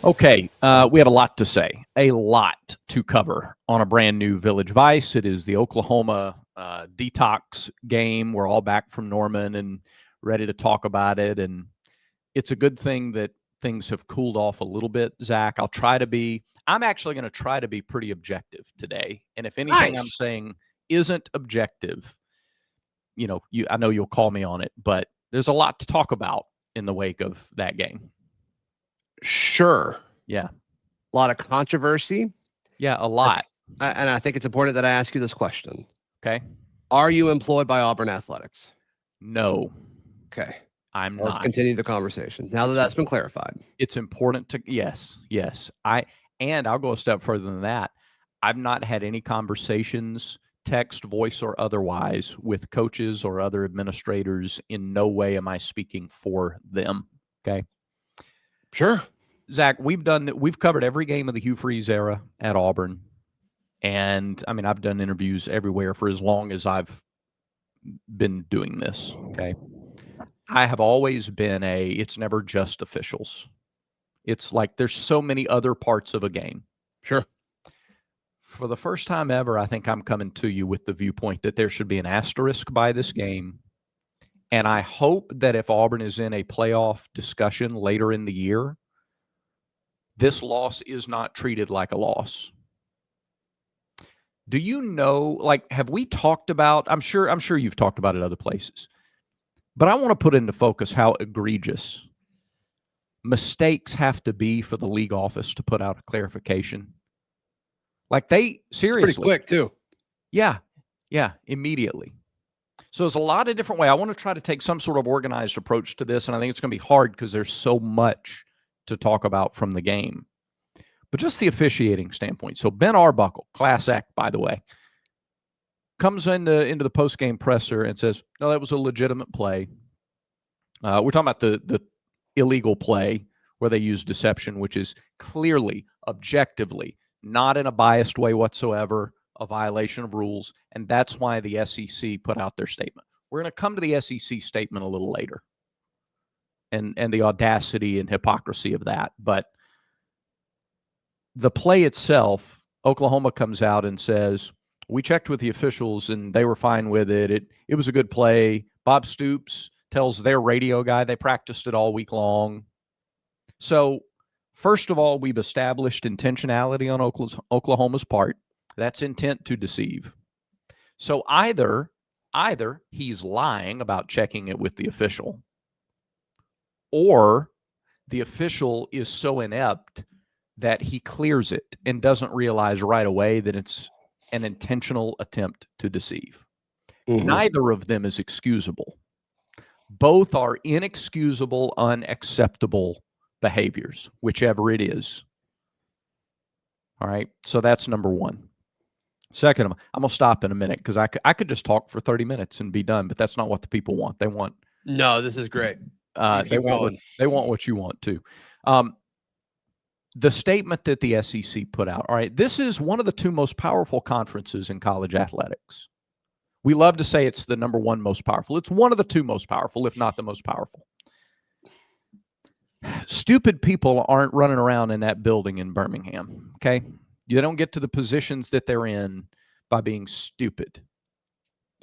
Okay, we have a lot to say, a lot to cover on a brand new Village Vice. It is the Oklahoma detox game. We're all back from Norman and ready to talk about it. And it's a good thing that things have cooled off a little bit, Zach. I'm actually going to try to be pretty objective today. And if anything I'm saying isn't objective, I know you'll call me on it, but there's a lot to talk about in the wake of that game. Sure. Yeah. A lot of controversy. Yeah, a lot. And I think it's important that I ask you this question. Okay. Are you employed by Auburn Athletics? No. Okay. I'm Let's not. continue the conversation. Now that that's been clarified. It's important to, yes. And I'll go a step further than that. I've not had any conversations, text, voice, or otherwise, with coaches or other administrators. In no way am I speaking for them. Okay. Sure. Zach, we've covered every game of the Hugh Freeze era at Auburn. And I mean, I've done interviews everywhere for as long as I've been doing this. Okay. I have always been it's never just officials. It's like there's so many other parts of a game. Sure. For the first time ever, I think I'm coming to you with the viewpoint that there should be an asterisk by this game. And I hope that if Auburn is in a playoff discussion later in the year, this loss is not treated like a loss. Do you know, have we talked about, I'm sure you've talked about it other places, but I want to put into focus how egregious mistakes have to be for the league office to put out a clarification. Like they seriously. It's pretty quick too. Yeah. Immediately. So there's a lot of different ways. I want to try to take some sort of organized approach to this. And I think it's going to be hard because there's so much to talk about from the game. But just the officiating standpoint. So Ben Arbuckle, Class Act, by the way, comes into the post-game presser and says, no, that was a legitimate play. We're talking about the illegal play where they use deception, which is clearly, objectively, not in a biased way whatsoever, a violation of rules. And that's why the SEC put out their statement. We're going to come to the SEC statement a little later and the audacity and hypocrisy of that. But the play itself, Oklahoma comes out and says, we checked with the officials and they were fine with it. It was a good play. Bob Stoops tells their radio guy they practiced it all week long. So, first of all, we've established intentionality on Oklahoma's part. That's intent to deceive. So either he's lying about checking it with the official, or the official is so inept that he clears it and doesn't realize right away that it's an intentional attempt to deceive. Mm-hmm. Neither of them is excusable. Both are inexcusable, unacceptable behaviors, whichever it is. All right. So that's number one. Second, I'm going to stop in a minute because I could just talk for 30 minutes and be done, but that's not what the people want. They want. No, this is great. They want what you want too. The statement that the SEC put out. All right. This is one of the two most powerful conferences in college athletics. We love to say it's the number one most powerful. It's one of the two most powerful, if not the most powerful. Stupid people aren't running around in that building in Birmingham, okay? You don't get to the positions that they're in by being stupid.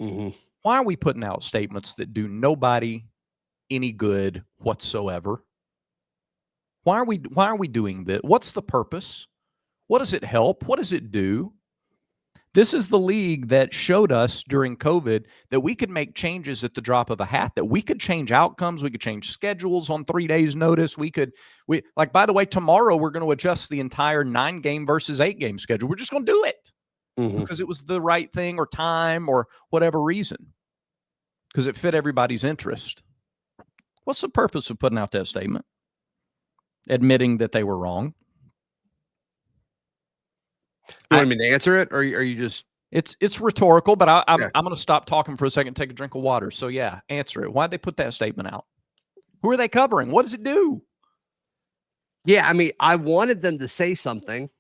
Mm-hmm. Why are we putting out statements that do nobody any good whatsoever? Why are we doing this? What's the purpose? What does it help? What does it do? This is the league that showed us during COVID that we could make changes at the drop of a hat, that we could change outcomes. We could change schedules on 3 days' notice. By the way, tomorrow we're going to adjust the entire 9-game versus 8-game schedule. We're just going to do it because it was the right thing or time or whatever reason, because it fit everybody's interest. What's the purpose of putting out that statement? Admitting that they were wrong. You want me to answer it, or are you just? It's rhetorical, but I'm going to stop talking for a second, take a drink of water. So yeah, answer it. Why'd they put that statement out? Who are they covering? What does it do? Yeah, I mean, I wanted them to say something,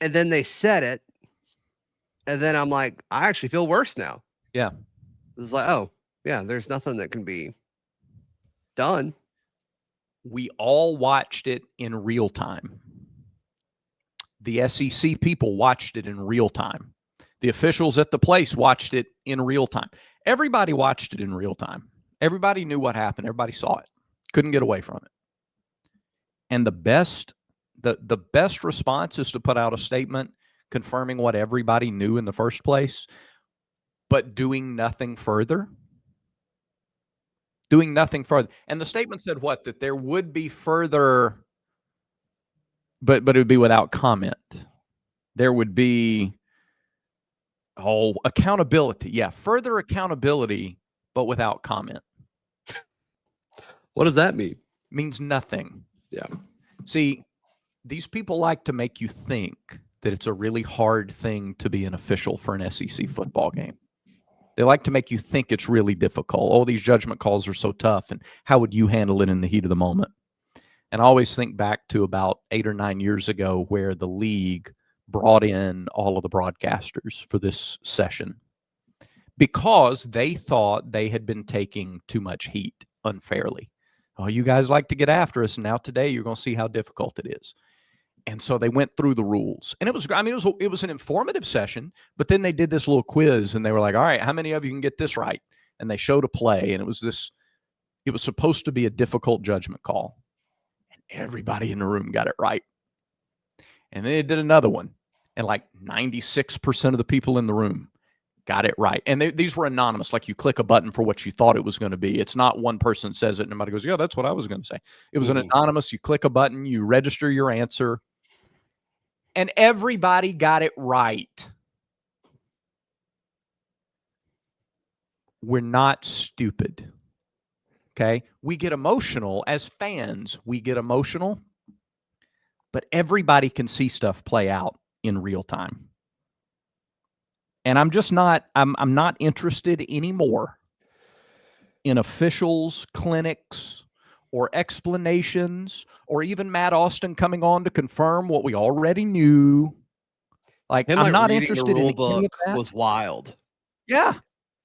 and then they said it, and then I'm like, I actually feel worse now. Yeah, it's like, oh yeah, there's nothing that can be done. We all watched it in real time. The SEC people watched it in real time. The officials at the place watched it in real time. Everybody watched it in real time. Everybody knew what happened. Everybody saw it. Couldn't get away from it. And the best response is to put out a statement confirming what everybody knew in the first place, but doing nothing further. Doing nothing further. And the statement said what? That there would be further, but it would be without comment. There would be accountability. Yeah, further accountability, but without comment. What does that mean? Means nothing. Yeah. See, these people like to make you think that it's a really hard thing to be an official for an SEC football game. They like to make you think it's really difficult. Oh, these judgment calls are so tough, and how would you handle it in the heat of the moment? And I always think back to about 8 or 9 years ago where the league brought in all of the broadcasters for this session because they thought they had been taking too much heat unfairly. Oh, you guys like to get after us. Now today you're going to see how difficult it is. And so they went through the rules, and it was an informative session, but then they did this little quiz and they were like, all right, how many of you can get this right? And they showed a play, and it was supposed to be a difficult judgment call. And everybody in the room got it right. And then they did another one, and like 96% of the people in the room got it right. And these were anonymous. Like you click a button for what you thought it was going to be. It's not one person says it and somebody goes, yeah, that's what I was going to say. It was an anonymous. You click a button, you register your answer, and everybody got it right. We're not stupid. Okay? We get emotional as fans. We get emotional, but everybody can see stuff play out in real time. And I'm not interested anymore in officials, clinics, or explanations, or even Matt Austin coming on to confirm what we already knew. Like, I'm not interested in any of that. Was wild. Yeah.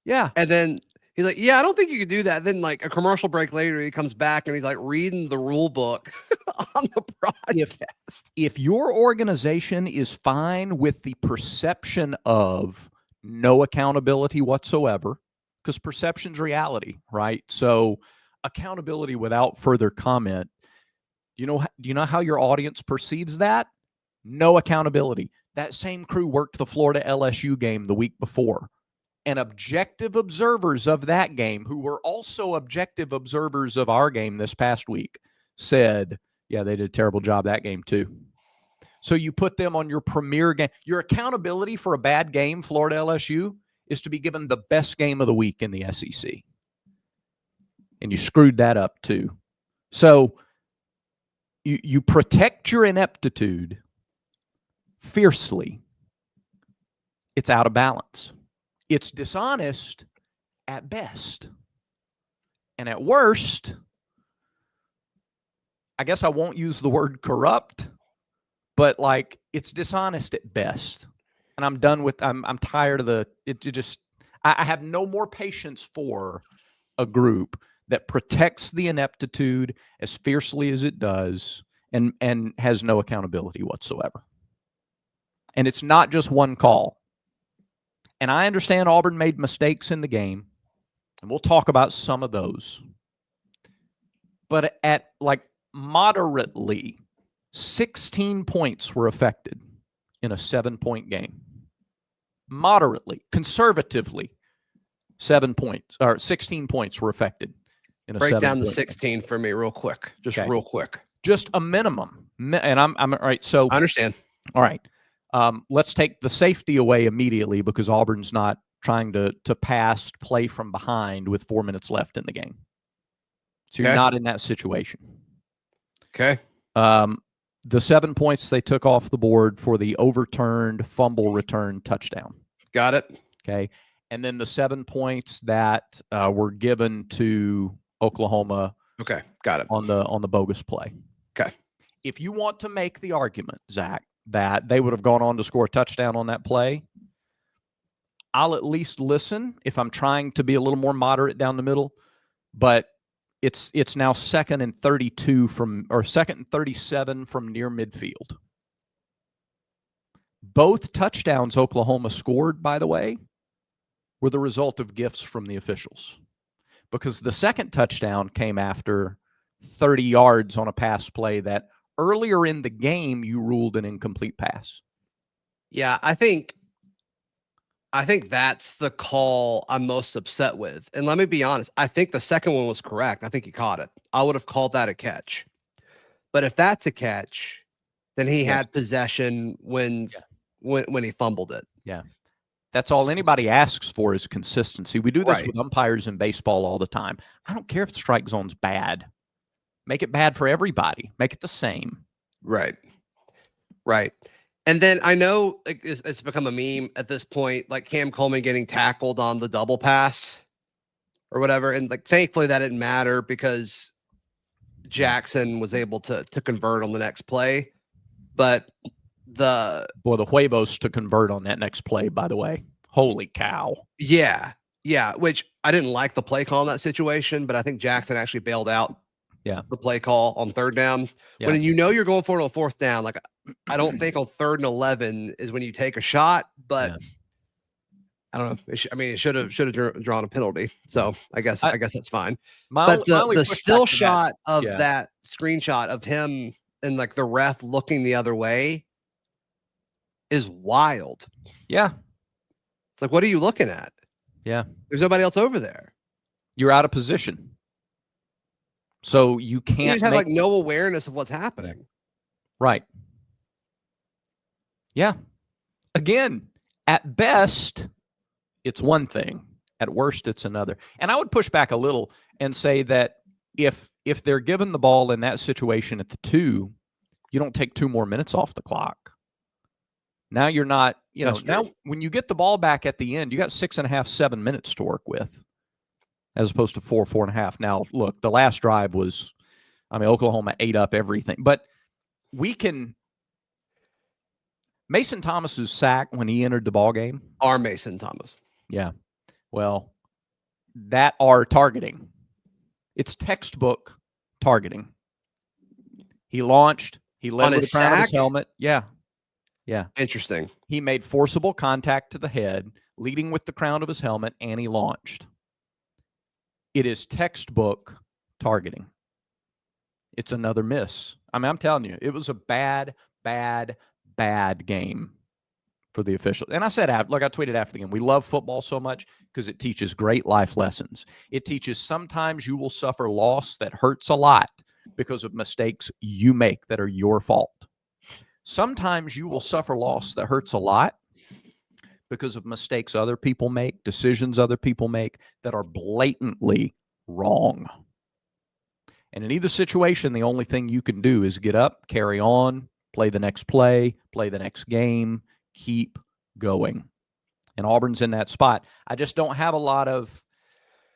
Yeah. And then he's like, yeah, I don't think you could do that. Then like a commercial break later, he comes back and he's like reading the rule book on the broadcast. If your organization is fine with the perception of no accountability whatsoever, because perception's reality, right? So accountability without further comment, do you know how your audience perceives that? No accountability. That same crew worked the Florida LSU game the week before. And objective observers of that game, who were also objective observers of our game this past week, said, yeah, they did a terrible job that game too. So you put them on your premier game. Your accountability for a bad game, Florida LSU, is to be given the best game of the week in the SEC. And you screwed that up too. So you protect your ineptitude fiercely. It's out of balance. It's dishonest at best. And at worst, I guess I won't use the word corrupt, but like it's dishonest at best. And I'm done with, I'm tired of I have no more patience for a group that protects the ineptitude as fiercely as it does and has no accountability whatsoever. And it's not just one call. And I understand Auburn made mistakes in the game, and we'll talk about some of those. But at like moderately, 16 points were affected in a 7-point game. Moderately, conservatively, 7 points or 16 points were affected in a 7-point game. Break down the 16 for me real quick. Real quick. Just a minimum. And I'm all right. So I understand. All right. Let's take the safety away immediately because Auburn's not trying to pass play from behind with 4 minutes left in the game. So you're not in that situation. Okay. The 7 points they took off the board for the overturned fumble return touchdown. Got it. Okay. And then the 7 points that were given to Oklahoma. Okay. Got it. On the bogus play. Okay. If you want to make the argument, Zach, that they would have gone on to score a touchdown on that play, I'll at least listen if I'm trying to be a little more moderate down the middle. But It's now 2nd and 32 from, or 2nd and 37 from near midfield. Both touchdowns Oklahoma scored, by the way, were the result of gifts from the officials, because the second touchdown came after 30 yards on a pass play that earlier in the game you ruled an incomplete pass. Yeah, I think that's the call I'm most upset with. And let me be honest, I think the second one was correct. I think he caught it. I would have called that a catch. But if that's a catch, then he Yes. had possession when he fumbled it. Yeah. That's all anybody asks for is consistency. We do this Right. with umpires in baseball all the time. I don't care if the strike zone's bad. Make it bad for everybody. Make it the same. Right. Right. And then I know like it's become a meme at this point, like Cam Coleman getting tackled on the double pass or whatever. And like thankfully that didn't matter because Jackson was able to convert on the next play. But the huevos to convert on that next play, by the way. Holy cow. Yeah, which I didn't like the play call in that situation, but I think Jackson actually bailed out the play call on 3rd down. Yeah. When you know you're going for it on 4th down, like I don't think on 3rd and 11 is when you take a shot, but I don't know. It should have drawn a penalty. So I guess that's fine. But the still shot of that screenshot of him and like the ref looking the other way is wild. Yeah. It's like, what are you looking at? Yeah. There's nobody else over there. You're out of position. So you can't You just have like no awareness of what's happening. Right. Yeah. Again, at best, it's one thing. At worst, it's another. And I would push back a little and say that if they're given the ball in that situation at the 2, you don't take 2 more minutes off the clock. Now you're not, now when you get the ball back at the end, you got 6.5, 7 minutes to work with, as opposed to 4.5. Now, look, the last drive was, Oklahoma ate up everything. But Mason Thomas's sack when he entered the ball game. Our Mason Thomas. Yeah. Well, that are targeting. It's textbook targeting. He launched. He led with the crown of his helmet. Yeah. Yeah. Interesting. He made forcible contact to the head, leading with the crown of his helmet, and he launched. It is textbook targeting. It's another miss. I'm telling you, it was a bad game for the officials. And I said, look, I tweeted after the game, we love football so much because it teaches great life lessons. It teaches sometimes you will suffer loss that hurts a lot because of mistakes you make that are your fault. Sometimes you will suffer loss that hurts a lot because of mistakes other people make, decisions other people make that are blatantly wrong. And in either situation, the only thing you can do is get up, carry on, play the next play, play the next game, keep going. And Auburn's in that spot. I just don't have a lot of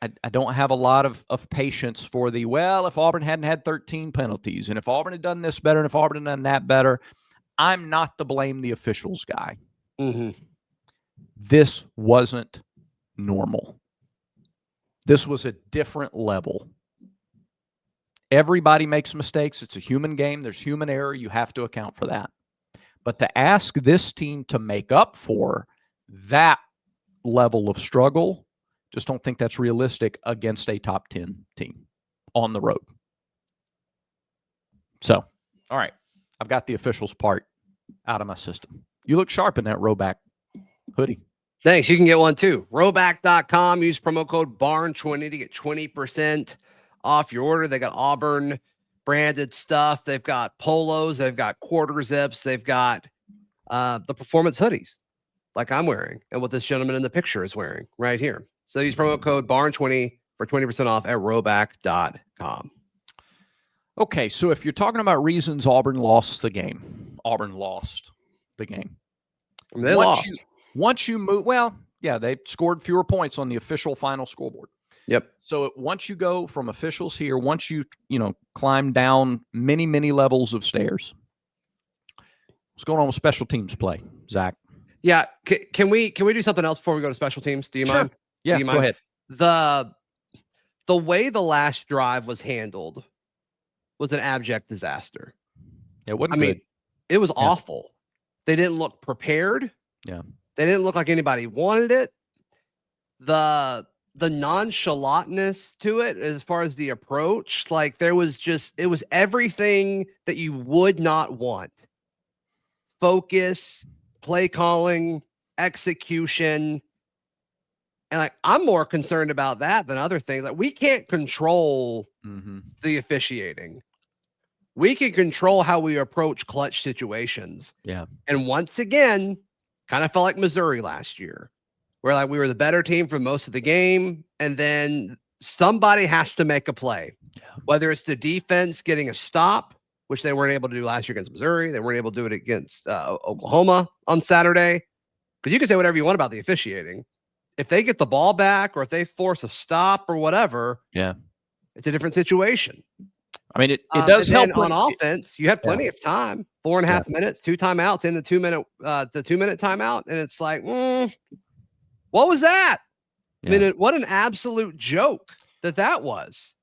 I don't have a lot of patience for if Auburn hadn't had 13 penalties, and if Auburn had done this better, and if Auburn had done that better. I'm not the blame the officials guy. Mm-hmm. This wasn't normal. This was a different level. Everybody makes mistakes. It's a human game. There's human error. You have to account for that. But to ask this team to make up for that level of struggle, just don't think that's realistic against a top 10 team on the road. So, all right. I've got the officials part out of my system. You look sharp in that Roback hoodie. Thanks. You can get one too. Roback.com. Use promo code BARN20 to get 20% off your order. They got Auburn branded stuff. They've got polos. They've got quarter zips. They've got the performance hoodies like I'm wearing and what this gentleman in the picture is wearing right here. So use promo code BARN20 for 20% off at Roback.com. Okay, so if you're talking about reasons Auburn lost the game, Auburn lost the game. They lost. Once you move, they scored fewer points on the official final scoreboard. Yep. So once you go from officials here, once you climb down many, many levels of stairs, what's going on with special teams play, Zach? Yeah. Can we do something else before we go to special teams? Do you mind? Yeah, Do you mind? Go ahead. The the way the last drive was handled was an abject disaster. It wasn't I mean, good. it was Yeah. awful. They didn't look prepared. Yeah. They didn't look like anybody wanted it. The nonchalantness to it as far as the approach, like it was everything that you would not want. Focus, play calling, execution. And like I'm more concerned about that than other things. Like we can't control the officiating. We can control how we approach clutch situations. Yeah. And once again, kind of felt like Missouri last year, where like we were the better team for most of the game, and then somebody has to make a play. Yeah. Whether it's the defense getting a stop, which they weren't able to do last year against Missouri, they weren't able to do it against Oklahoma on Saturday. Because you can say whatever you want about the officiating. If they get the ball back or if they force a stop or whatever, Yeah. it's a different situation. I mean, it does help on offense. You had plenty of time, 4.5 minutes, 2 timeouts in the 2-minute timeout, and it's like, what was that? Yeah. I mean, what an absolute joke that was.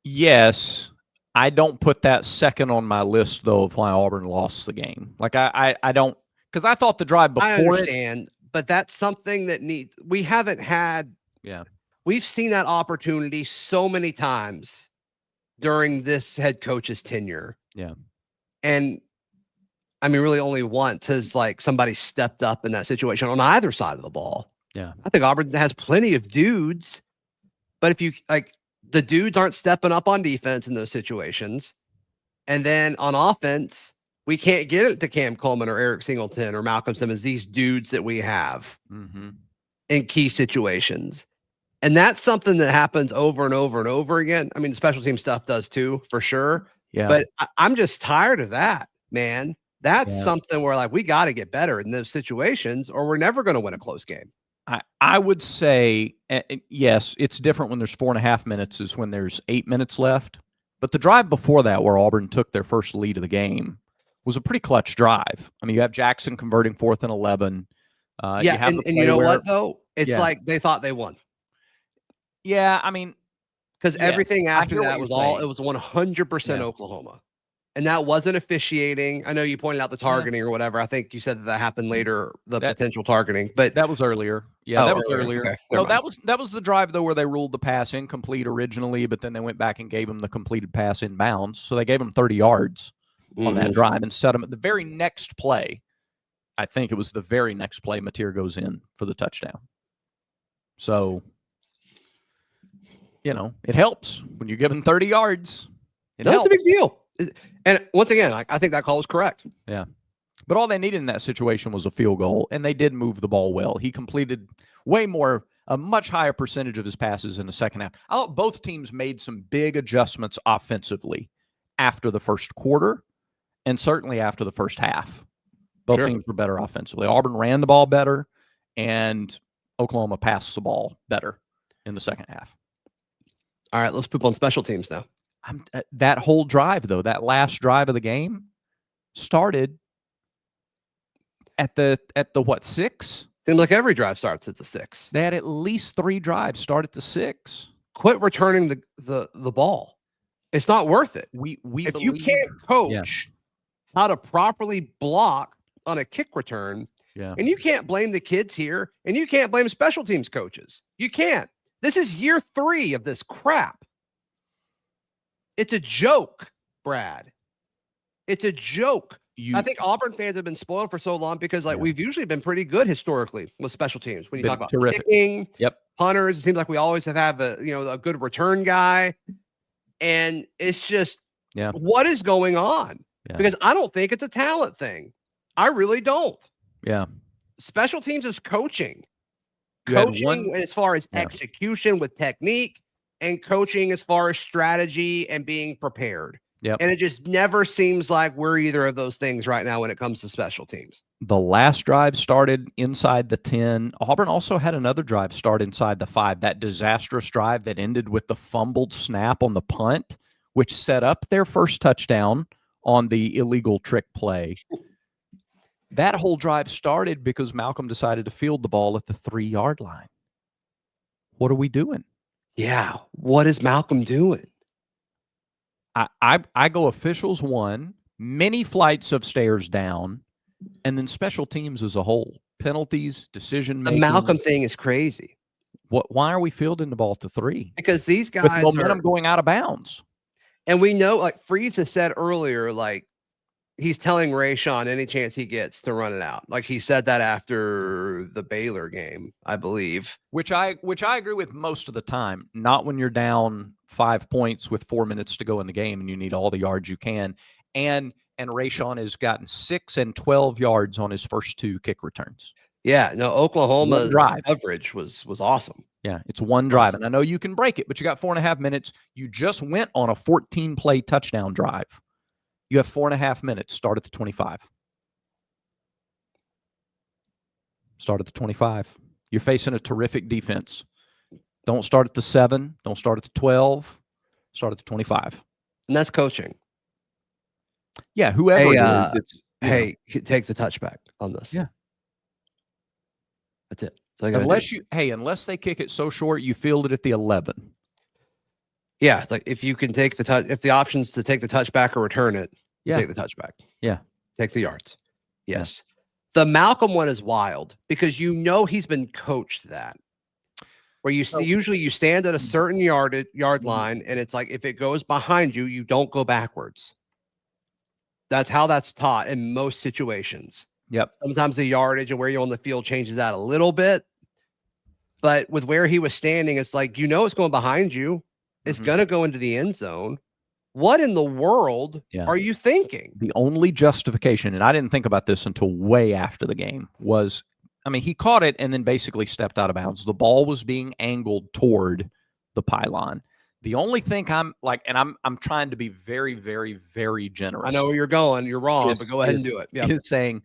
Yes, I don't put that second on my list though of why Auburn lost the game. Like I don't, because I thought the drive before I understand, but that's something that we haven't had. Yeah, we've seen that opportunity so many times during this head coach's tenure. Yeah. And I mean, really only once has like somebody stepped up in that situation on either side of the ball. Yeah. I think Auburn has plenty of dudes, but if you like the dudes aren't stepping up on defense in those situations. And then on offense, we can't get it to Cam Coleman or Eric Singleton or Malcolm Simmons, these dudes that we have in key situations. And that's something that happens over and over and over again. I mean, the special team stuff does too, for sure. Yeah. But I'm just tired of that, man. That's something where like we got to get better in those situations or we're never going to win a close game. I would say, yes, it's different when there's 4.5 minutes is when there's 8 minutes left. But the drive before that where Auburn took their first lead of the game was a pretty clutch drive. I mean, you have Jackson converting 4th and 11. And you know what, though? It's like they thought they won. Yeah, I mean, because everything after that was it was 100% Oklahoma. And that wasn't officiating. I know you pointed out the targeting or whatever. I think you said that happened later, the potential targeting, but that was earlier. Yeah, that was earlier. Okay. No, that was the drive though where they ruled the pass incomplete originally, but then they went back and gave him the completed pass in bounds. So they gave him 30 yards on that drive and set him at the very next play. I think it was the very next play Mateer goes in for the touchdown. So, you know, it helps when you're given 30 yards. That's a big deal. And once again, I think that call was correct. Yeah. But all they needed in that situation was a field goal, and they did move the ball well. He completed a much higher percentage of his passes in the second half. I thought both teams made some big adjustments offensively after the first quarter and certainly after the first half. Both teams were better offensively. Auburn ran the ball better, and Oklahoma passed the ball better in the second half. All right, let's poop on special teams now. That whole drive, though, that last drive of the game started at the what, 6? Seems like every drive starts at the 6. They had at least 3 drives start at the 6. Quit returning the ball. It's not worth it. If you can't coach how to properly block on a kick return, and you can't blame the kids here, and you can't blame special teams coaches. You can't. This is year 3 of this crap. It's a joke, Brad. It's a joke. I think Auburn fans have been spoiled for so long because we've usually been pretty good historically with special teams. When you talk about kicking, punters, it seems like we always have a good return guy. And it's just what is going on? Because I don't think it's a talent thing. I really don't. Yeah. Special teams is coaching. Coaching as far as execution with technique, and coaching as far as strategy and being prepared. Yep. And it just never seems like we're either of those things right now when it comes to special teams. The last drive started inside the 10. Auburn also had another drive start inside the 5, that disastrous drive that ended with the fumbled snap on the punt, which set up their first touchdown on the illegal trick play. That whole drive started because Malcolm decided to field the ball at the 3-yard line. What are we doing? Yeah. What is Malcolm doing? I go officials 1, many flights of stairs down, and then special teams as a whole. Penalties, decision The making. Malcolm thing is crazy Why are we fielding the ball to 3 because these with guys momentum are, going out of bounds? and we know, like Freeze has said earlier, like he's telling Rayshawn any chance he gets to run it out. Like he said that after the Baylor game, I believe. Which I agree with most of the time. Not when you're down 5 points with 4 minutes to go in the game and you need all the yards you can. And Rayshawn has gotten 6 and 12 yards on his first 2 kick returns. Yeah, no, One Oklahoma's drive. coverage was awesome. Yeah, it's one drive. And I know you can break it, but you got 4.5 minutes. You just went on a 14-play touchdown drive. You have 4.5 minutes. Start at the 25. Start at the 25. You're facing a terrific defense. Don't start at the 7. Don't start at the 12. Start at the 25. And that's coaching. Yeah, whoever it is, it's hey, take the touchback on this. Yeah. That's it. That's unless they kick it so short, you field it at the 11. Yeah, it's like if you can take if the options to take the touchback or return it, take the touchback. Yeah. Take the yards. Yes. Yeah. The Malcolm one is wild because he's been coached that. Where usually you stand at a certain yard line, and it's like if it goes behind you, you don't go backwards. That's how that's taught in most situations. Yep. Sometimes the yardage and where you're on the field changes that a little bit. But with where he was standing, it's like, it's going behind you. It's going to go into the end zone. What in the world are you thinking? The only justification, and I didn't think about this until way after the game, was, he caught it and then basically stepped out of bounds. The ball was being angled toward the pylon. The only thing I'm trying to be very, very, very generous. I know where you're going. You're wrong, but go ahead and do it. Yeah. Is saying,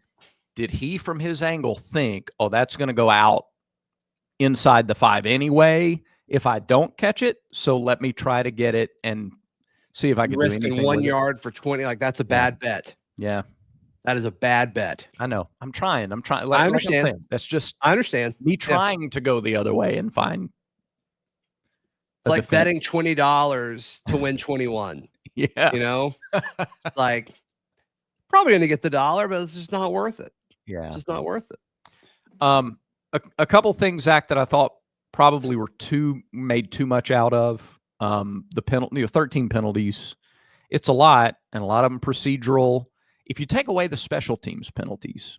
did he from his angle think, that's going to go out inside the 5 anyway if I don't catch it? So let me try to get it and see if I can do anything. Risking 1 yard for 20, that's a bad bet. Yeah. That is a bad bet. I know. I'm trying. I understand. That's just I understand. Me trying to go the other way and find. It's like betting $20 to win 21. Yeah. Like probably going to get the dollar, but it's just not worth it. Yeah. It's just not worth it. A couple things, Zach, that I thought probably were made too much out of. The penalty, 13 penalties. It's a lot, and a lot of them procedural. If you take away the special teams penalties,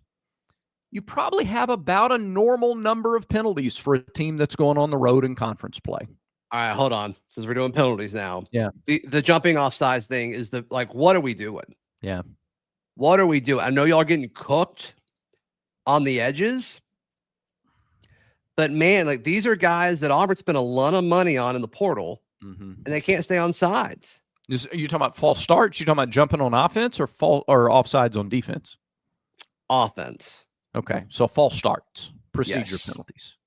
you probably have about a normal number of penalties for a team that's going on the road in conference play. All right, hold on. Since we're doing penalties now. Yeah. The jumping off sides thing is what are we doing? Yeah. What are we doing? I know y'all getting cooked on the edges. But man, these are guys that Auburn spent a lot of money on in the portal, and they can't stay on sides. Are you talking about false starts? You talking about jumping on offense or offsides on defense? Offense. Okay, so false starts, procedure penalties.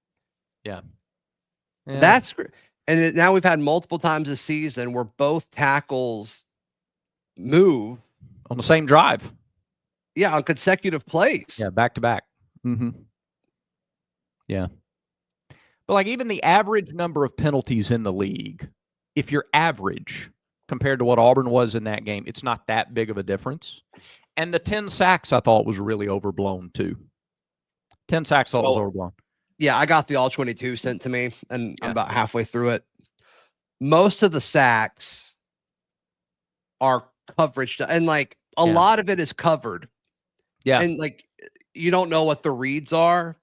Yeah. That's great. And now we've had multiple times this season where both tackles move on the same drive. Yeah, on consecutive plays. Yeah, back to back. Yeah. But even the average number of penalties in the league, if you're average compared to what Auburn was in that game, it's not that big of a difference. And the 10 sacks I thought was really overblown too. 10 sacks I thought was overblown. Yeah, I got the all 22 sent to me, and I'm about halfway through it. Most of the sacks are coverage, and a lot of it is covered. Yeah. And you don't know what the reads are.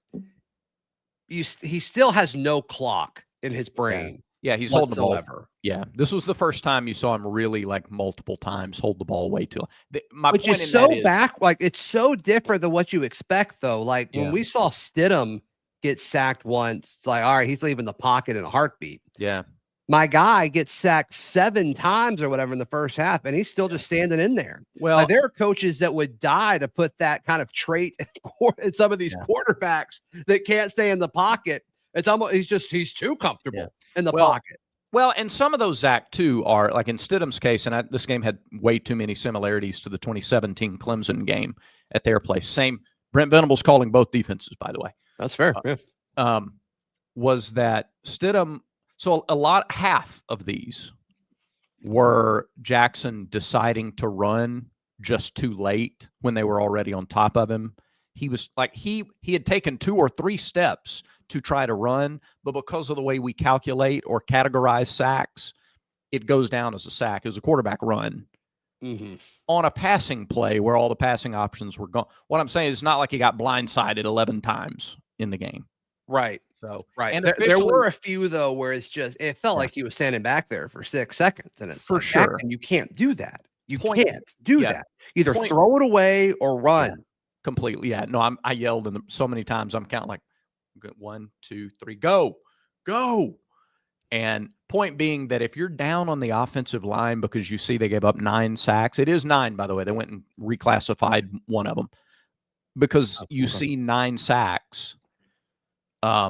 He still has no clock in his brain. Yeah, he's holding the ball. Yeah, this was the first time you saw him really multiple times hold the ball way too long. Which is so it's so different than what you expect though. When we saw Stidham get sacked once, it's all right, he's leaving the pocket in a heartbeat. Yeah. My guy gets sacked 7 times or whatever in the first half, and he's still just standing in there. Well, there are coaches that would die to put that kind of trait in some of these quarterbacks that can't stay in the pocket. It's almost he's too comfortable in the pocket. Well, and some of those, Zach, too, are in Stidham's case, and this game had way too many similarities to the 2017 Clemson game at their place. Same. Brent Venables calling both defenses, by the way. That's fair. Was that Stidham? So half of these were Jackson deciding to run just too late when they were already on top of him. He was like, he had taken 2 or 3 steps to try to run, but because of the way we calculate or categorize sacks, it goes down as a sack. It was a quarterback run. On a passing play where all the passing options were gone. What I'm saying is it's not like he got blindsided 11 times in the game. Right. So, right. and There were a few, though, where it felt like he was standing back there for 6 seconds. And it's for like, sure. and you can't do that. You can't do that. Either Point. throw it away or run. Yeah. Completely. Yeah. No, I yelled so many times. I'm counting like 1, 2, 3, go. And point being that if you're down on the offensive line because you see they gave up 9 sacks, it is 9, by the way. They went and reclassified one of them because you see 9 sacks. I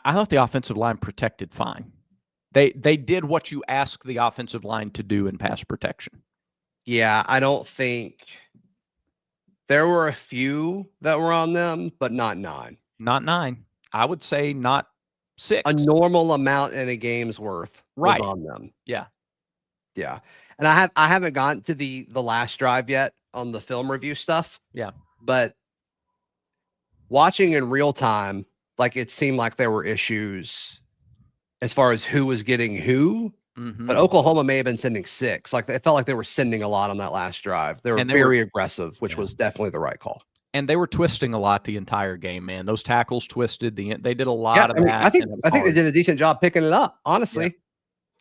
thought the offensive line protected fine. They did what you ask the offensive line to do in pass protection. Yeah, I don't think there were a few that were on them, but not 9. Not 9. I would say not 6. A normal amount in a game's worth was on them. Yeah. Yeah. And I haven't gotten to the last drive yet on the film review stuff. Yeah. But watching in real time, like it seemed like there were issues as far as who was getting who. But Oklahoma may have been sending 6. Like it felt like they were sending a lot on that last drive. They were very aggressive, which was definitely the right call. And they were twisting a lot the entire game, man. Those tackles twisted. They did a lot of that. I think they did a decent job picking it up, honestly.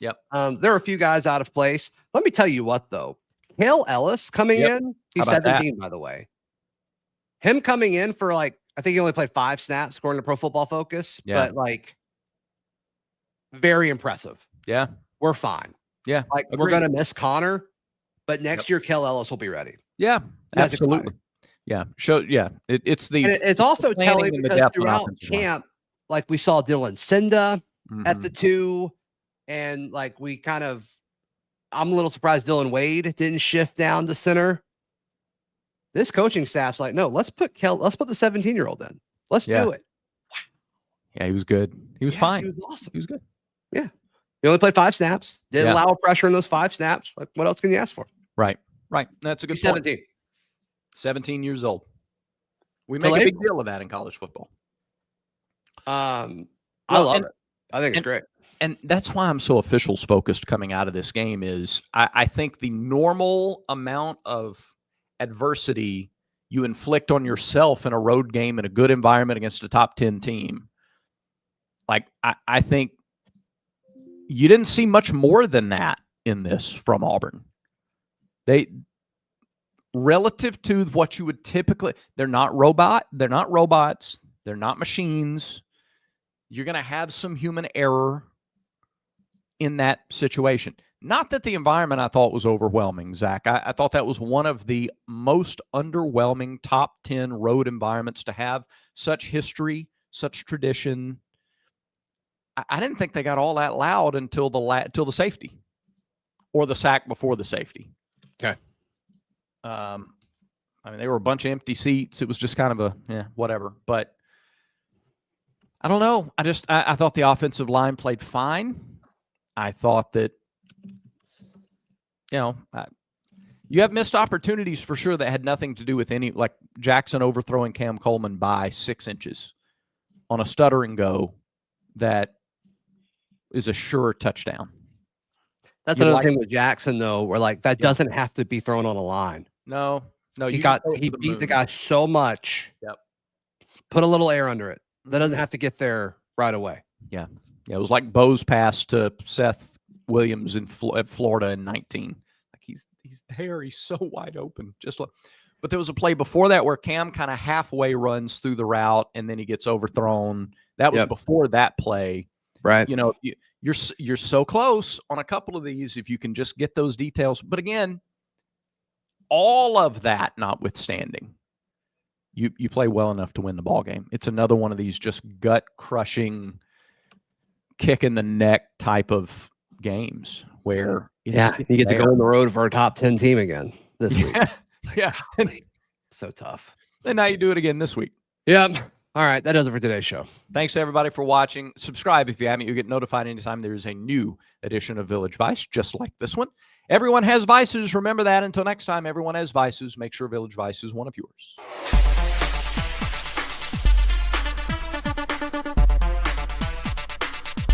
Yep. There were a few guys out of place. Let me tell you what, though. Hale Ellis coming in, he's 17, by the way. Him coming in for I think he only played 5 snaps according to Pro Football Focus, but very impressive. Yeah. We're fine. Yeah. We're going to miss Connor, but next year, Hale Ellis will be ready. Yeah, absolutely. Yeah. It's also telling because throughout camp, we saw Dylan Cinda at the 2, and I'm a little surprised Dylan Wade didn't shift down to center. This coaching staff's like, no, let's put the 17-year-old in. Let's do it. Wow. Yeah, he was good. He was fine. He was awesome. He was good. Yeah. He only played 5 snaps. Didn't allow pressure in those 5 snaps. What else can you ask for? Right. That's a good point. 17. 17 years old. We make a big deal of that in college football. I love it. I think it's great. And that's why I'm so officials focused coming out of this game is I think the normal amount of adversity you inflict on yourself in a road game in a good environment against a top 10 team. I think you didn't see much more than that in this from Auburn. Relative to what you would typically, they're not robots, they're not machines. You're going to have some human error in that situation. Not that the environment I thought was overwhelming, Zach. I thought that was one of the most underwhelming top 10 road environments to have such history, such tradition. I didn't think they got all that loud until the safety or the sack before the safety. Okay. They were a bunch of empty seats. It was just kind of whatever. But I don't know. I thought the offensive line played fine. I thought that, you have missed opportunities for sure that had nothing to do with like Jackson overthrowing Cam Coleman by 6 inches on a stutter and go that is a sure touchdown. That's another thing with Jackson, though, where that doesn't have to be thrown on a line. No, he beat the guy so much. Yep. Put a little air under it. That doesn't have to get there right away. Yeah. It was like Bo's pass to Seth Williams at Florida in 19. He's there. He's so wide open. But there was a play before that where Cam kind of halfway runs through the route and then he gets overthrown. That was before that play. Right. You're so close on a couple of these if you can just get those details. But again, all of that notwithstanding, you play well enough to win the ball game. It's another one of these just gut crushing, kick in the neck type of games where you get to go on the road for a top 10 team again this week. Yeah. So tough. And now you do it again this week. Yep. All right, that does it for today's show. Thanks, everybody, for watching. Subscribe if you haven't. You'll get notified anytime there is a new edition of Village Vice, just like this one. Everyone has vices. Remember that. Until next time, everyone has vices. Make sure Village Vice is one of yours.